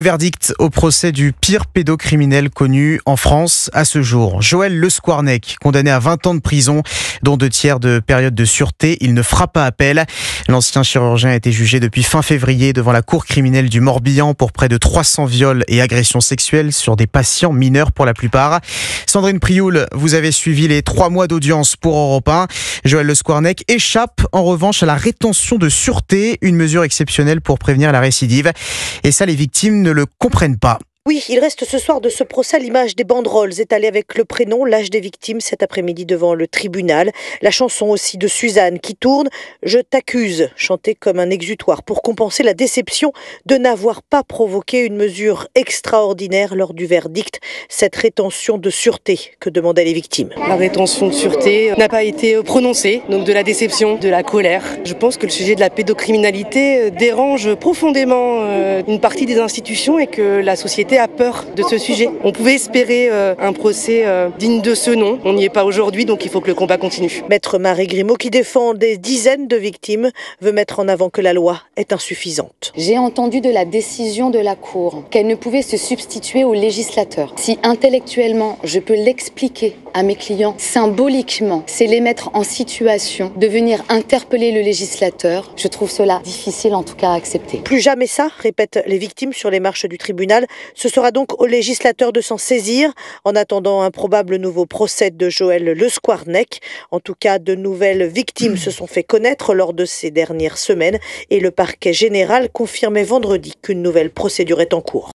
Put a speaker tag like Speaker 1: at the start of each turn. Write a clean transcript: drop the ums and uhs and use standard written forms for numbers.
Speaker 1: Verdict au procès du pire pédocriminel connu en France à ce jour. Joël Le Squarnec, condamné à 20 ans de prison, dont 2 tiers de période de sûreté. Il ne fera pas appel. L'ancien chirurgien a été jugé depuis fin février devant la cour criminelle du Morbihan pour près de 300 viols et agressions sexuelles sur des patients mineurs pour la plupart. Sandrine Prioul, vous avez suivi les 3 mois d'audience pour Europe 1. Joël Le Squarnec échappe en revanche à la rétention de sûreté, une mesure exceptionnelle pour prévenir la récidive. Et ça, les victimes ne le comprennent pas.
Speaker 2: Oui, il reste ce soir de ce procès à l'image des banderoles étalées avec le prénom, l'âge des victimes cet après-midi devant le tribunal. La chanson aussi de Suzanne qui tourne « Je t'accuse », chantée comme un exutoire pour compenser la déception de n'avoir pas provoqué une mesure extraordinaire lors du verdict, cette rétention de sûreté que demandaient les victimes.
Speaker 3: La rétention de sûreté n'a pas été prononcée, donc de la déception, de la colère. Je pense que le sujet de la pédocriminalité dérange profondément une partie des institutions et que la société a peur de ce sujet. On pouvait espérer un procès digne de ce nom. On n'y est pas aujourd'hui, donc il faut que le combat continue.
Speaker 2: Maître Marie Grimaud, qui défend des dizaines de victimes, veut mettre en avant que la loi est insuffisante.
Speaker 4: J'ai entendu de la décision de la Cour qu'elle ne pouvait se substituer au législateur. Si intellectuellement, je peux l'expliquer à mes clients, symboliquement, c'est les mettre en situation de venir interpeller le législateur. Je trouve cela difficile en tout cas à accepter.
Speaker 2: Plus jamais ça, répètent les victimes sur les marches du tribunal. Ce sera donc au législateur de s'en saisir en attendant un probable nouveau procès de Joël Le Squarnec. En tout cas, de nouvelles victimes se sont fait connaître lors de ces dernières semaines et le parquet général confirmait vendredi qu'une nouvelle procédure est en cours.